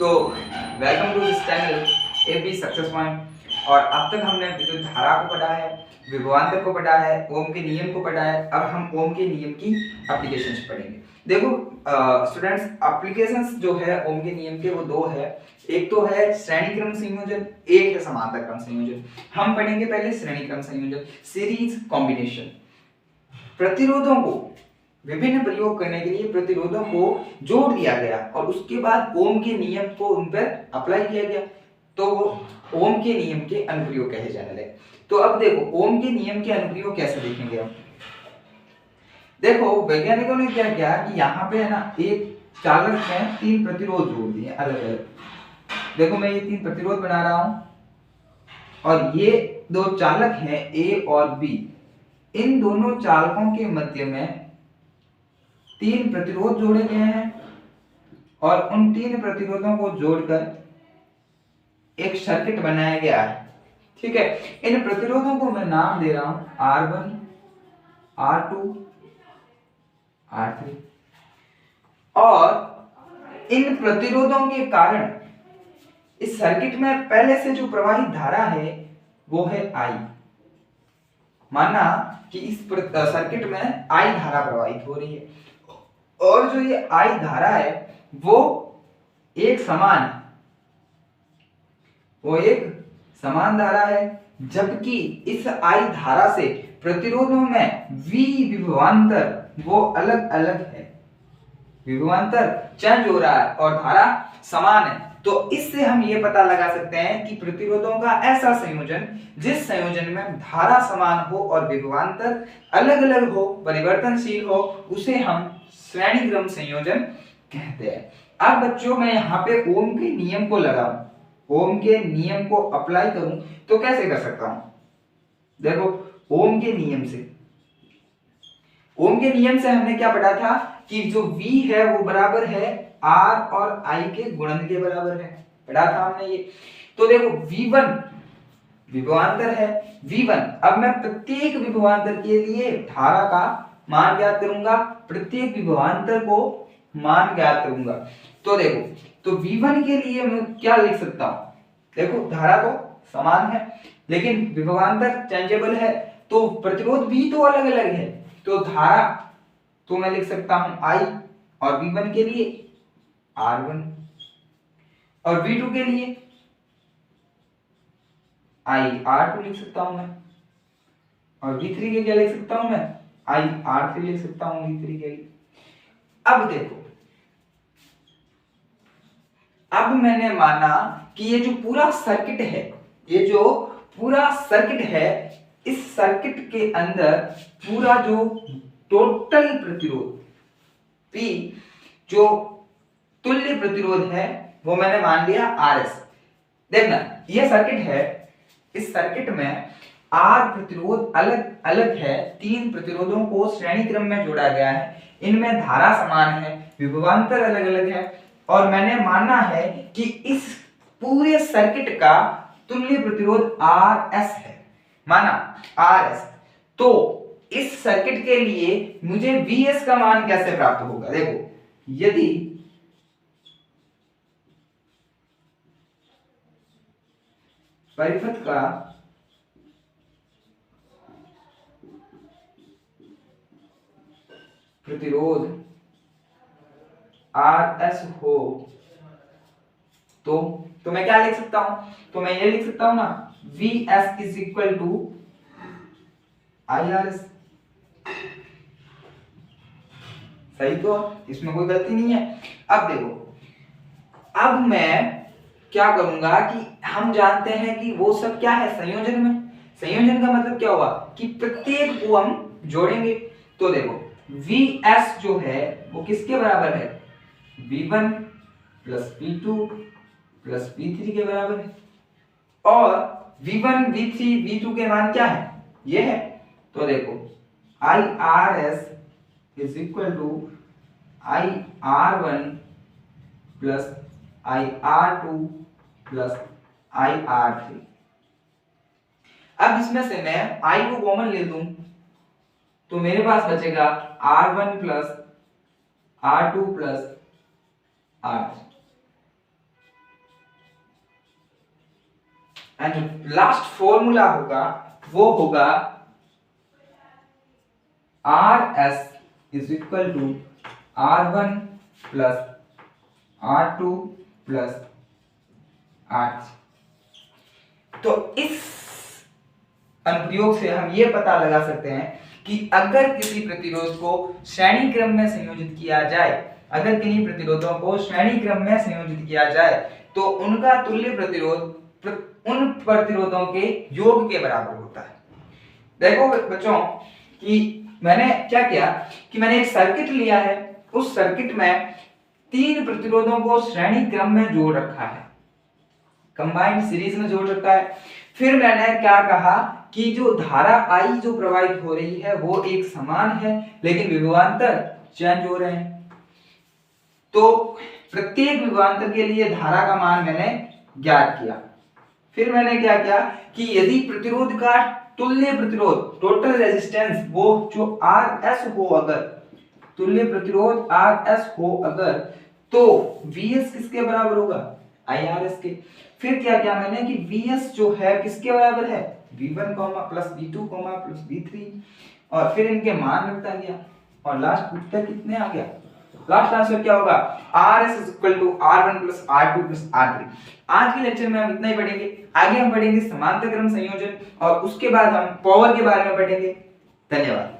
तो welcome to this channel AP success point. और अब तक हमने विद्युत धारा को पढ़ा है, विभवांतर को पढ़ा है, ओम के नियम को पढ़ा है। अब हम ओम के नियम की एप्लीकेशंस पढ़ेंगे। देखो स्टूडेंट्स, एप्लीकेशंस जो है ओम के नियम के वो दो है। एक तो है श्रेणी क्रम संयोजन, एक है समांतर क्रम संयोजन। हम पढ़ेंगे पहले श्रेणी क्रम संयोजन, सीरीज कॉम्बिनेशन। प्रतिरोधों को विभिन्न प्रयोग करने के लिए प्रतिरोधों को जोड़ दिया गया और उसके बाद ओम के नियम को उन पर अप्लाई किया गया, तो वो ओम के नियम के अनुप्रयोग कहे जाने लगे। तो अब देखो ओम के नियम के अनुप्रयोग कैसे देखेंगे हम। देखो वैज्ञानिकों ने क्या किया कि यहाँ पे है ना एक चालक में तीन प्रतिरोध जोड़ दिए अलग अलग। देखो मैं ये तीन प्रतिरोध बना रहा हूं और ये दो चालक हैं ए और बी। इन दोनों चालकों के मध्य में तीन प्रतिरोध जोड़े गए हैं और उन तीन प्रतिरोधों को जोड़कर एक सर्किट बनाया गया है। ठीक है, इन प्रतिरोधों को मैं नाम दे रहा हूं R1, R2, R3। और इन प्रतिरोधों के कारण इस सर्किट में पहले से जो प्रवाहित धारा है वो है I। माना कि इस सर्किट में I धारा प्रवाहित हो रही है और जो ये I धारा है वो एक समान धारा है, जबकि इस I धारा से प्रतिरोधों में V विभवांतर वो अलग अलग है। विभवांतर चेंज हो रहा है और धारा समान है। तो इससे हम ये पता लगा सकते हैं कि प्रतिरोधों का ऐसा संयोजन जिस संयोजन में धारा समान हो और विभवांतर अलग अलग हो, परिवर्तनशील हो, उसे हम श्रेणी क्रम संयोजन कहते हैं। अब बच्चों मैं यहाँ पे ओम के नियम को लगाऊं, ओम के नियम को अप्लाई करूं तो कैसे कर सकता हूं। देखो ओम के नियम से हमने क्या पढ़ा था कि जो V है वो बराबर है R और I के गुणन के बराबर है, पढ़ा था हमने ये। तो देखो V1 विभवांतर है, V1। अब मैं प्रत्येक विभवांतर के लिए धारा का मान ज्ञात करूंगा, प्रत्येक विभवांतर को मान ज्ञात करूंगा। तो देखो तो V1 के लिए मैं क्या लिख सकता हूं। देखो धारा तो समान है लेकिन विभवांतर चेंजेबल है, तो प्रतिरोध भी तो अलग अलग है। तो धारा तो मैं लिख सकता हूं I और V1 के लिए R1 और V2 के लिए I R2 लिख सकता हूं मैं, और V3 के क्या लिख सकता हूं मैं I R3 लिख सकता हूं V3 के लिए। अब देखो, अब मैंने माना कि ये जो पूरा सर्किट है, ये जो पूरा सर्किट है, इस सर्किट के अंदर पूरा जो टोटल प्रतिरोध P, जो तुल्य प्रतिरोध है, वो मैंने मान लिया RS। देखना ये सर्किट है, इस सर्किट में R प्रतिरोध अलग अलग है, तीन प्रतिरोधों को श्रेणी क्रम में जोड़ा गया है, इनमें धारा समान है, विभवांतर अलग अलग है, और मैंने माना है कि इस पूरे सर्किट का तुल्य प्रतिरोध RS है, माना RS। तो इस सर्किट के लिए मुझे VS का मान कैसे प्राप्त होगा। देखो यदि परिपथ का प्रतिरोध RS हो तो मैं क्या लिख सकता हूं, तो मैं ये लिख सकता हूं ना VS is equal to IRS। सही, तो इसमें कोई गलती नहीं है। अब देखो, अब मैं क्या करूंगा कि हम जानते हैं कि वो सब क्या है संयोजन में। संयोजन का मतलब क्या हुआ कि प्रत्येक को हम जोड़ेंगे। तो देखो VS जो है वो किसके बराबर है, V1 plus V2 plus V3 के बराबर है, और V1 V3 V2 के मान क्या है, ये है। तो देखो IRS is equal to IR1 plus IR2 plus IR3। अब इसमें से मैं I को कॉमन ले लूं तो मेरे पास बचेगा R1 plus R2 plus R3। And जो लास्ट फॉर्मूला होगा वो होगा R S is equal to R1 plus R2 plus R3। तो इस अनुप्रयोग से हम ये पता लगा सकते हैं कि अगर किसी प्रतिरोध को श्रेणी क्रम में संयोजित किया जाए, अगर किन्हीं प्रतिरोधों को श्रेणी क्रम में संयोजित किया जाए तो उनका तुल्य प्रतिरोध उन प्रतिरोधों के योग के बराबर होता है। देखो बच्चों कि मैंने क्या किया कि मैंने एक सर्किट लिया है, उस सर्किट में 3 प्रतिरोधों को श्रेणी क्रम में जोड़ रखा है, कंबाइंड सीरीज में जोड़ रखा है। फिर मैंने क्या कहा कि जो धारा I जो प्रवाहित हो रही है वो एक समान है, लेकिन विभवांतर चेंज हो रहे हैं। तो प्रत्येक विभवांतर के लिए धारा का मान मैंने ज्ञात किया। फिर मैंने क्या किया कि यदि प्रतिरोध का तुल्य प्रतिरोध टोटल रेजिस्टेंस वो जो RS हो, अगर तुल्य प्रतिरोध RS हो अगर, तो VS किसके बराबर होगा? IRS के। फिर क्या किया मैंने कि VS जो है किसके बराबर है? V1 plus V2 plus V3, और फिर इनके मान रखता गया और लास्ट उत्तर कितने आ गया? लास्ट आंसर क्या होगा? RS is equal to R1 plus R2 plus R3। आज के लेक्चर में हम इतना ही पढ़ेंगे। आगे हम पढ़ेंगे समांतर क्रम संयोजन और उसके बाद हम पावर के बारे में पढ़ेंगे। धन्यवाद।